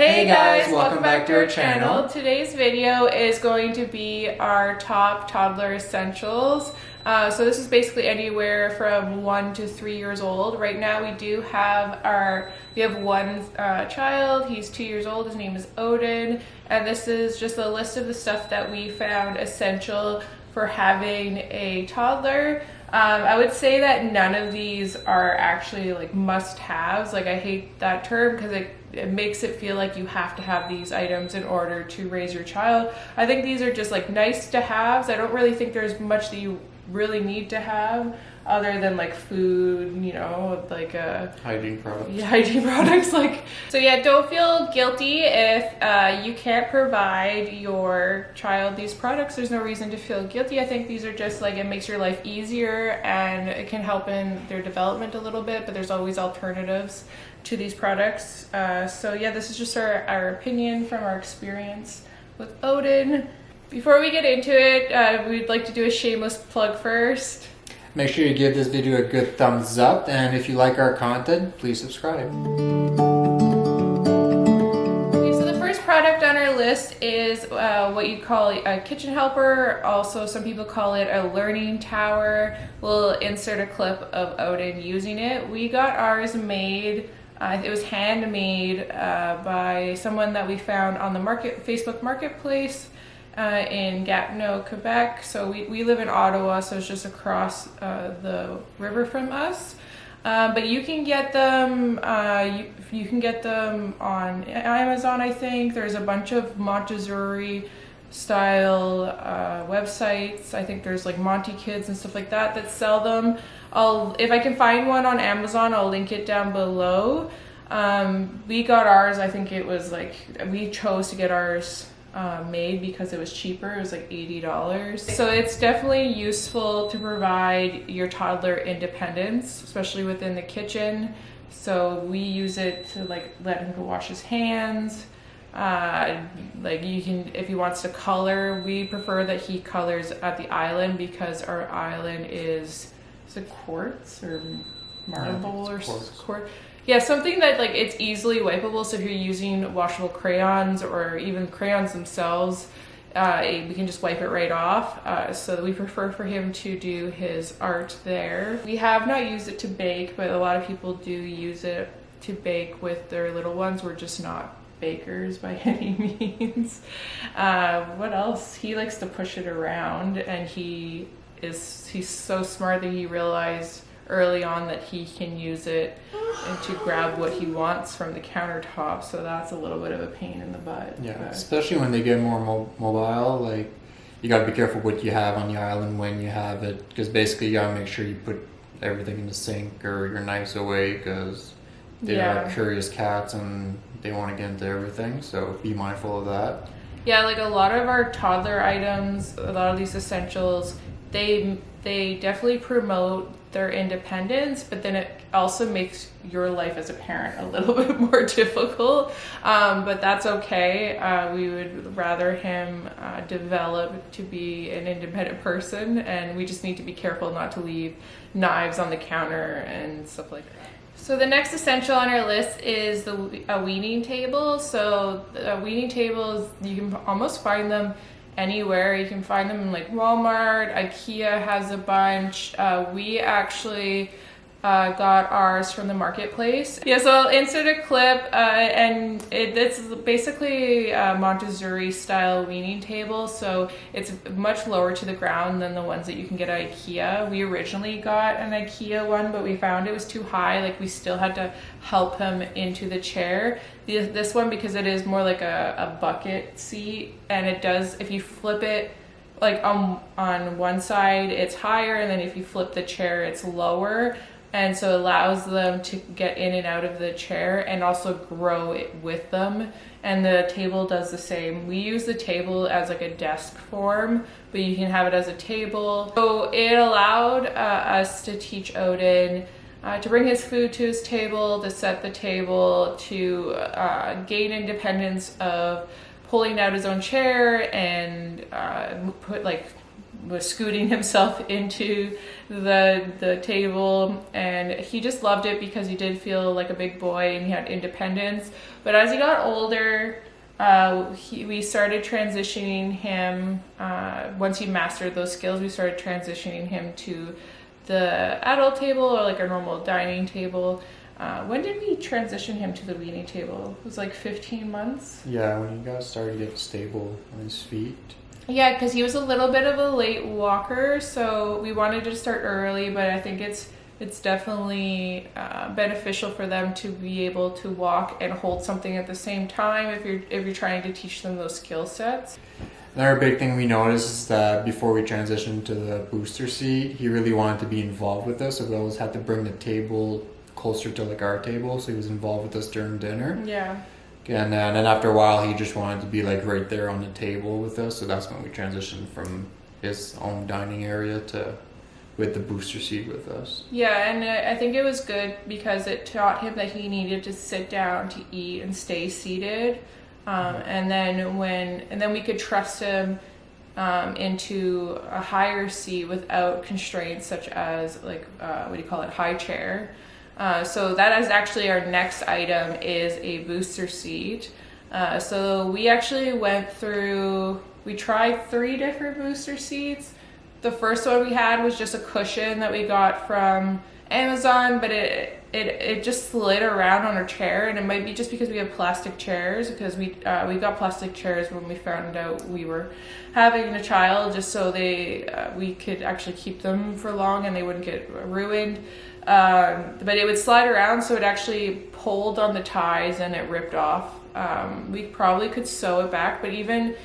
Hey guys, welcome back to our channel. Today's video is going to be our top toddler essentials. So this is basically anywhere from 1 to 3 years old. Right now we have one child. He's 2 years old. His name is Odin, and this is just a list of the stuff that we found essential for having a toddler. I would say that none of these are actually like must-haves. Like, I hate that term because it makes it feel like you have to have these items in order to raise your child. I think these are just like nice to haves. I don't really think there's much that you really need to have other than like food, you know, like hygiene products. Yeah, hygiene products. So yeah, don't feel guilty if you can't provide your child these products. There's no reason to feel guilty. I think these are just like, it makes your life easier and it can help in their development a little bit, but there's always alternatives to these products. So yeah, this is just our opinion from our experience with Odin. Before we get into it, we'd like to do a shameless plug first. Make sure you give this video a good thumbs up, and if you like our content, please subscribe. Okay, so the first product on our list is what you call a kitchen helper. Also, some people call it a learning tower. We'll insert a clip of Odin using it. We got ours made. It was handmade by someone that we found on the Facebook Marketplace in Gatineau, Quebec. So we live in Ottawa, so it's just across the river from us. But you can get them. You can get them on Amazon. I think there's a bunch of Montessori style websites. I think there's like Monty Kids and stuff like that sell them. If I can find one on Amazon, I'll link it down below. We got ours. I think it was like, we chose to get ours made because it was cheaper. It was like $80. So it's definitely useful to provide your toddler independence, especially within the kitchen. So we use it to like let him go wash his hands. Like, you can, if he wants to color, we prefer that he colors at the island because our island is it quartz or marble or quartz? Yeah, something that like it's easily wipeable. So if you're using washable crayons or even crayons themselves, we can just wipe it right off. So we prefer for him to do his art there. We have not used it to bake, but a lot of people do use it to bake with their little ones. We're just not bakers by any means. What else? He likes to push it around, and he's so smart that he realized early on that he can use it and to grab what he wants from the countertop. So that's a little bit of a pain in the butt. Yeah, but especially when they get more mobile, like, you gotta be careful what you have on the island when you have it, because basically you gotta make sure you put everything in the sink or your knives away, because they are curious cats and they want to get into everything, so be mindful of that. Yeah, like a lot of our toddler items, a lot of these essentials, they definitely promote their independence, but then it also makes your life as a parent a little bit more difficult. But that's okay. We would rather him develop to be an independent person, and we just need to be careful not to leave knives on the counter and stuff like that. So the next essential on our list is a weaning table. So weaning tables, you can almost find them anywhere. You can find them in like Walmart. IKEA has a bunch. We actually got ours from the marketplace. Yeah, so I'll insert a clip, and it's basically a Montessori style weaning table. So it's much lower to the ground than the ones that you can get at IKEA. We originally got an IKEA one, but we found it was too high. Like, we still had to help him into the chair. This one, because it is more like a bucket seat, and it does, if you flip it, like on one side it's higher, and then if you flip the chair it's lower, and so it allows them to get in and out of the chair and also grow it with them. And the table does the same. We use the table as like a desk form, but you can have it as a table. So it allowed us to teach Odin to bring his food to his table, to set the table, to gain independence of pulling out his own chair and was scooting himself into the table, and he just loved it because he did feel like a big boy and he had independence. But as he got older, we started transitioning him, once he mastered those skills, we started transitioning him to the adult table or like a normal dining table. When did we transition him to the weenie table? It was like 15 months? Yeah, when he got started to get stable on his feet. Yeah, because he was a little bit of a late walker, so we wanted to start early, but I think it's definitely beneficial for them to be able to walk and hold something at the same time if you're trying to teach them those skill sets. Another big thing we noticed is that before we transitioned to the booster seat, he really wanted to be involved with us, so we always had to bring the table closer to like our table, so he was involved with us during dinner. Yeah. And then after a while, he just wanted to be like right there on the table with us, so that's when we transitioned from his own dining area to with the booster seat with us. Yeah, and I think it was good because it taught him that he needed to sit down to eat and stay seated. And then we could trust him into a higher seat without constraints such as like high chair. So that is actually our next item is a booster seat. So we actually we tried 3 different booster seats. The first one we had was just a cushion that we got from Amazon, but it just slid around on our chair, and it might be just because we have plastic chairs, because we got plastic chairs when we found out we were having a child, just so we could actually keep them for long and they wouldn't get ruined. But it would slide around, so it actually pulled on the ties and it ripped off. We probably could sew it back, but even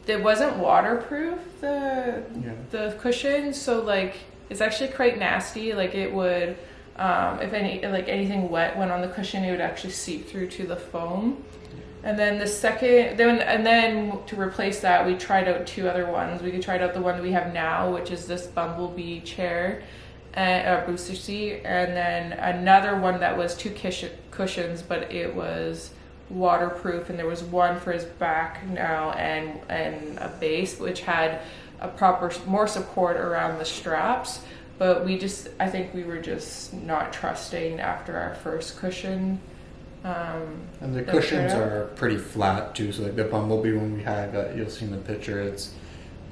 it wasn't waterproof, the cushion, so like it's actually quite nasty. Like it would, if anything wet went on the cushion, it would actually seep through to the foam. And then then to replace that, we tried out 2 other ones. We tried out the one that we have now, which is this bumblebee chair, and booster seat, and then another one that was 2 cushions, but it was waterproof, and there was one for his back now and a base which had a more support around the straps. But I think we were just not trusting after our first cushion. And the cushions are pretty flat too, so like the bumblebee one we had, you'll see in the picture, it's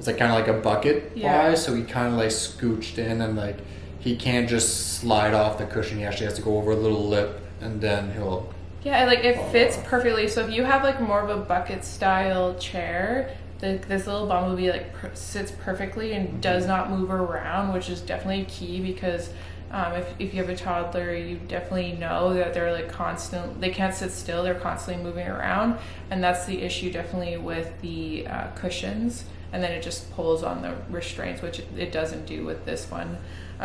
like kind of like a bucket wise, so he kind of like scooched in, and like he can't just slide off the cushion. He actually has to go over a little lip, and then he'll. Yeah, like it fits perfectly. So if you have like more of a bucket style chair, this little bumblebee like sits perfectly and does not move around, which is definitely key because if you have a toddler, you definitely know that they're like they can't sit still, they're constantly moving around, and that's the issue definitely with the cushions. And then it just pulls on the restraints, which it doesn't do with this one.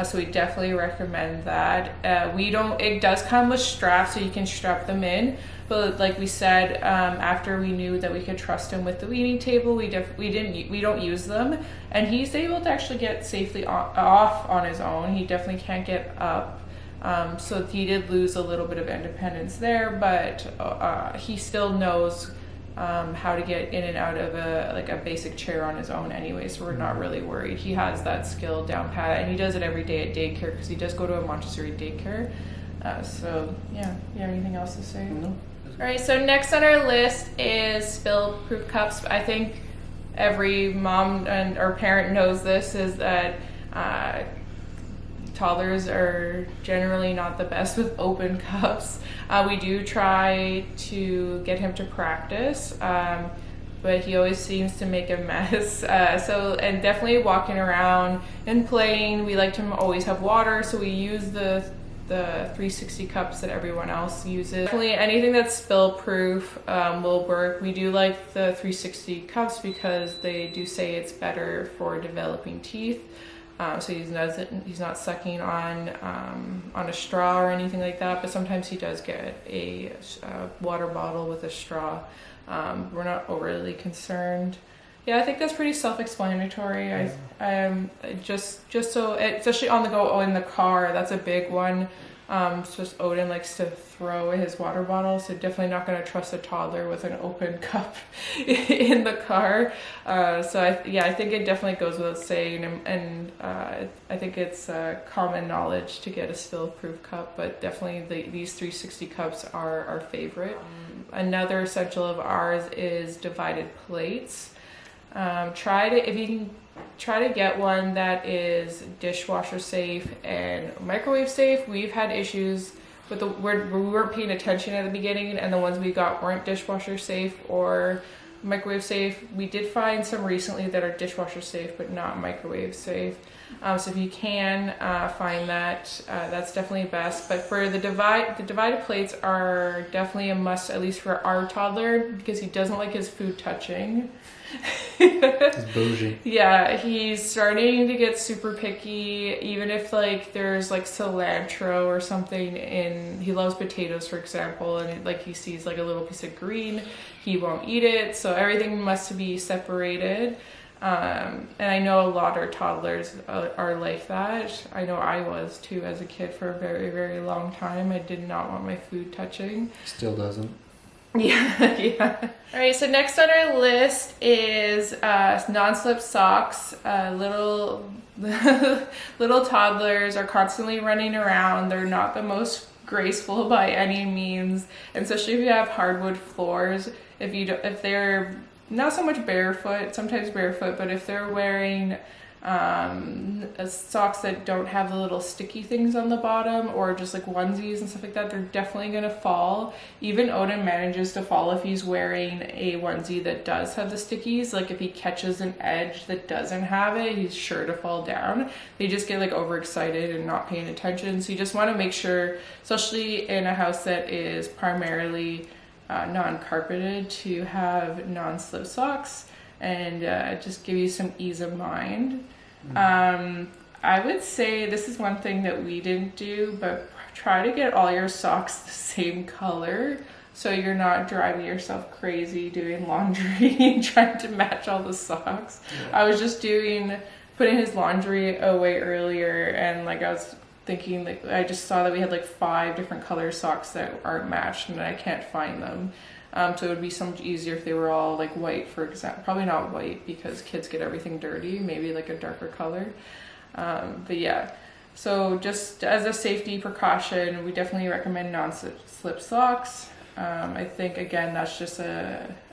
So we definitely recommend that. It does come with straps, so you can strap them in. But like we said, after we knew that we could trust him with the weenie table, we don't use them, and he's able to actually get safely off on his own. He definitely can't get up. So he did lose a little bit of independence there, but he still knows how to get in and out of a basic chair on his own anyway, so we're not really worried. He has that skill down pat, and he does it every day at daycare because he does go to a Montessori daycare. So yeah, you have anything else to say? No. All right, so next on our list is Spillproof Cups. I think every mom or parent knows this, is that toddlers are generally not the best with open cups. We do try to get him to practice, but he always seems to make a mess. And definitely walking around and playing, we like to always have water, so we use the 360 cups that everyone else uses. Definitely anything that's spill proof will work. We do like the 360 cups because they do say it's better for developing teeth. So he's not sucking on a straw or anything like that, but sometimes he does get a water bottle with a straw. We're not overly concerned. Yeah, I think that's pretty self-explanatory. Yeah. Just so, especially on the go in the car, that's a big one. So Odin likes to throw away his water bottle, so definitely not going to trust a toddler with an open cup in the car. So I think it definitely goes without saying, and I think it's common knowledge to get a spill-proof cup, but definitely these 360 cups are our favorite. Another essential of ours is divided plates. If you can try to get one that is dishwasher safe and microwave safe. We've had issues with we weren't paying attention at the beginning, and the ones we got weren't dishwasher safe or microwave safe. We did find some recently that are dishwasher safe but not microwave safe. So if you can find that, that's definitely best. But for the divided plates are definitely a must, at least for our toddler, because he doesn't like his food touching. He's bougie. Yeah, he's starting to get super picky, even if like there's like cilantro or something in, he loves potatoes, for example, and like he sees like a little piece of green, he won't eat it. So everything must be separated. And I know a lot of toddlers are like that. I know I was too as a kid for a very, very long time. I did not want my food touching. Still doesn't. Yeah. All right, so next on our list is non-slip socks. Little toddlers are constantly running around. They're not the most graceful by any means, and especially if you have hardwood floors. If they're not so much barefoot, sometimes barefoot, but if they're wearing socks that don't have the little sticky things on the bottom, or just like onesies and stuff like that, they're definitely gonna fall. Even Odin manages to fall if he's wearing a onesie that does have the stickies. Like if he catches an edge that doesn't have it, he's sure to fall down. They just get like overexcited and not paying attention. So you just want to make sure, especially in a house that is primarily non-carpeted, to have non-slip socks and just give you some ease of mind. I would say this is one thing that we didn't do, but try to get all your socks the same color so you're not driving yourself crazy doing laundry and trying to match all the socks. Yeah. I was just putting his laundry away earlier, and like I was thinking, like I just saw that we had like 5 different color socks that aren't matched and I can't find them. So it would be so much easier if they were all like white, for example. Probably not white because kids get everything dirty, maybe like a darker color. But yeah, so just as a safety precaution, we definitely recommend non-slip socks. I think again, that's just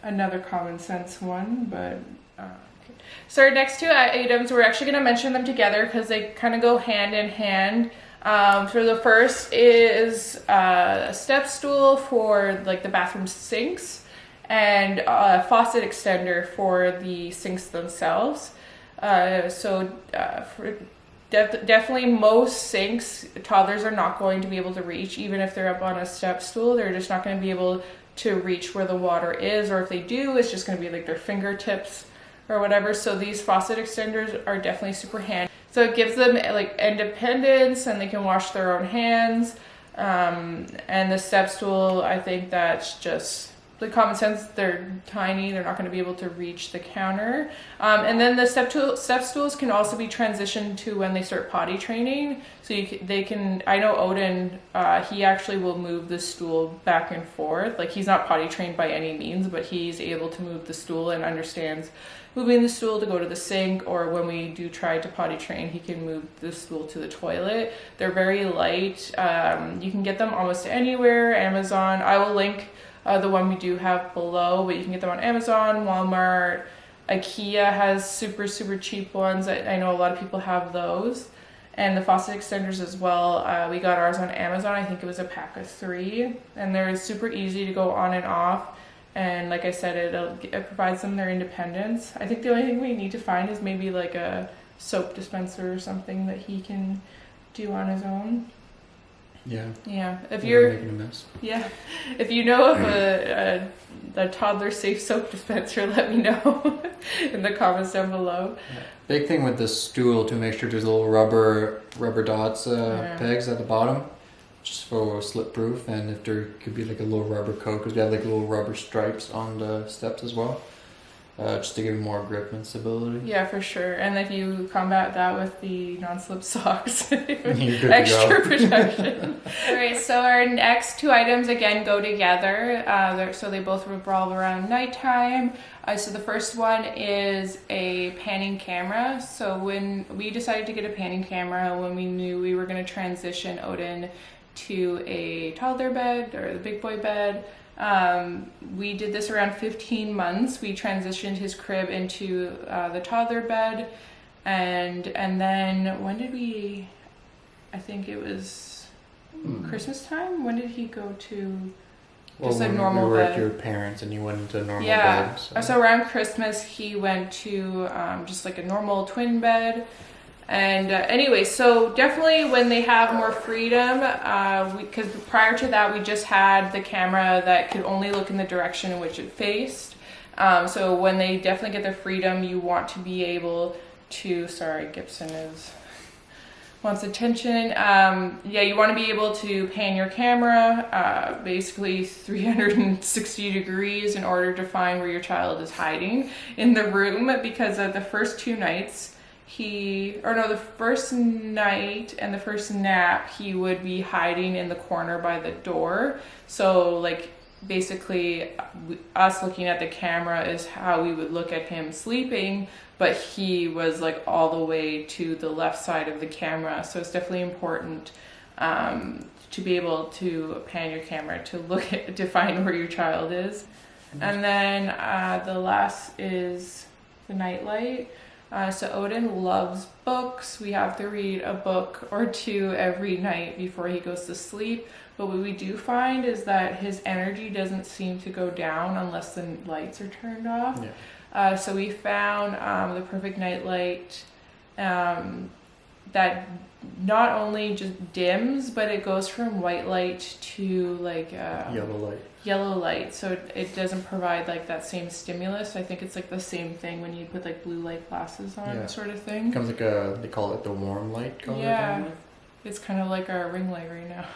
another common sense one, but okay. So our next 2 items, we're actually going to mention them together because they kind of go hand in hand. So the first is a step stool for like the bathroom sinks, and a faucet extender for the sinks themselves. Definitely most sinks, toddlers are not going to be able to reach, even if they're up on a step stool. They're just not going to be able to reach where the water is, or if they do, it's just going to be like their fingertips or whatever. So these faucet extenders are definitely super handy. So it gives them like independence, and they can wash their own hands. And the step stool, I think that's just the common sense. They're tiny, they're not going to be able to reach the counter. And then the step stools can also be transitioned to when they start potty training. So they can, I know Odin, he actually will move the stool back and forth. Like he's not potty trained by any means, but he's able to move the stool and understands moving the stool to go to the sink, or when we do try to potty train, he can move the stool to the toilet. They're very light. You can get them almost anywhere. Amazon, I will link the one we do have below, but you can get them on Amazon, Walmart. IKEA has super, super cheap ones. I know a lot of people have those. And the faucet extenders as well. We got ours on Amazon. I think it was a pack of 3. And they're super easy to go on and off. And like I said, it provides them their independence. I think the only thing we need to find is maybe like a soap dispenser or something that he can do on his own. Yeah. Yeah. If you're making a mess. Yeah. If you know of a toddler safe soap dispenser, let me know in the comments down below. Yeah. Big thing with this stool, to make sure there's little rubber dots pegs at the bottom, just for slip proof, and if there could be like a little rubber coat, because we have like little rubber stripes on the steps as well. just to give him more grip and stability. Yeah, for sure. And if you combat that with the non-slip socks, You're good to extra go. protection. All right, so our next two items again go together. So they both revolve around nighttime. So the first one is a panning camera. So when we decided to get a panning camera, when we knew we were going to transition Odin to a toddler bed or the big boy bed, we did this around 15 months. We transitioned his crib into the toddler bed, and then when did we? I think it was Christmas time. When did he go to just a normal we were bed? at your parents and you went into a normal Yeah. bed. So around Christmas, he went to just like a normal twin bed. And anyway, so definitely when they have more freedom, because prior to that we just had the camera that could only look in the direction in which it faced. So when they definitely get their freedom, you want to be able to, sorry, Gibson wants attention. Yeah, you want to be able to pan your camera basically 360 degrees in order to find where your child is hiding in the room, because the first two nights, the first night and the first nap, he would be hiding in the corner by the door. So like basically us looking at the camera is how we would look at him sleeping, but he was like all the way to the left side of the camera. So it's definitely important to be able to pan your camera to find where your child is. And then the last is the nightlight. So Odin loves books. We have to read a book or two every night before he goes to sleep. But what we do find is that his energy doesn't seem to go down unless the lights are turned off. Yeah. So we found the perfect nightlight that not only just dims, but it goes from white light to like yellow light, so it doesn't provide like that same stimulus. I think it's like the same thing when you put like blue light glasses on, sort of thing. It becomes like they call it the warm light color. Yeah, it's kind of like our ring light right now.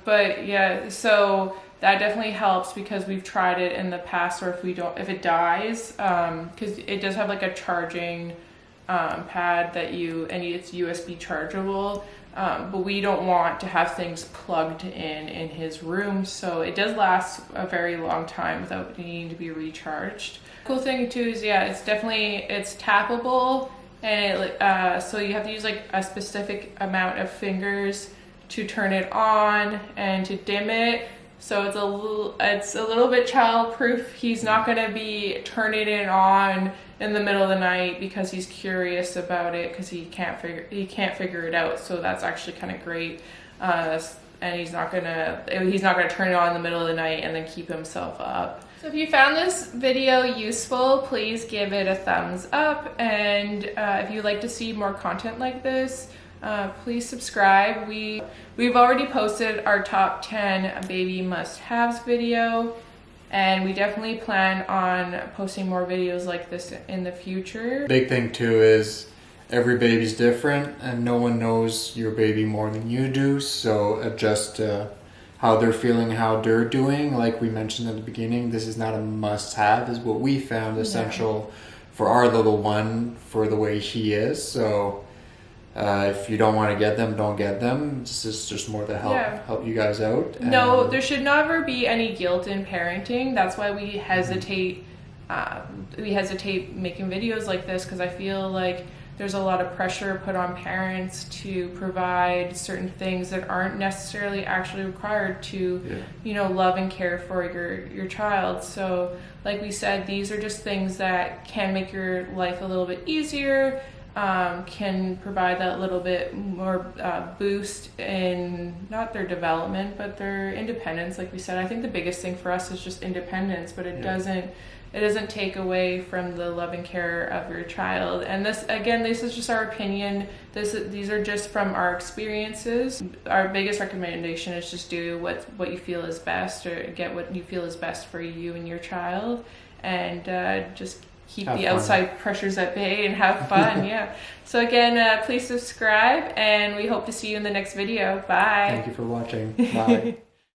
But yeah, so that definitely helps because we've tried it in the past, or if it dies, because it does have like a charging pad and it's USB chargeable. But we don't want to have things plugged in his room, so it does last a very long time without needing to be recharged. Cool thing too is it's tappable, and so you have to use like a specific amount of fingers to turn it on and to dim it. So it's a little bit child-proof. He's not going to be turning it on in the middle of the night because he's curious about it, because he can't figure it out. So that's actually kind of great. And he's not gonna turn it on in the middle of the night and then keep himself up. So if you found this video useful, please give it a thumbs up. And if you'd like to see more content like this, please subscribe. We've already posted our top 10 baby must-haves video, and we definitely plan on posting more videos like this in the future. Big thing too is every baby's different, and no one knows your baby more than you do, so adjust how they're feeling, how they're doing. Like we mentioned at the beginning, this is not a must-have, is what we found essential for our little one, for the way he is. So if you don't want to get them, don't get them. This is just more to help you guys out. No, there should never be any guilt in parenting. That's why we hesitate. We hesitate making videos like this, because I feel like there's a lot of pressure put on parents to provide certain things that aren't necessarily actually required to, love and care for your child. So, like we said, these are just things that can make your life a little bit easier. Can provide that little bit more boost in not their development but their independence. Like we said, I think the biggest thing for us is just independence, but it doesn't take away from the love and care of your child. And this is just our opinion. These are just from our experiences. Our biggest recommendation is just do what you feel is best, or get what you feel is best for you and your child, and just keep the outside pressures at bay and have fun. So again, please subscribe, and we hope to see you in the next video. Bye. Thank you for watching. Bye.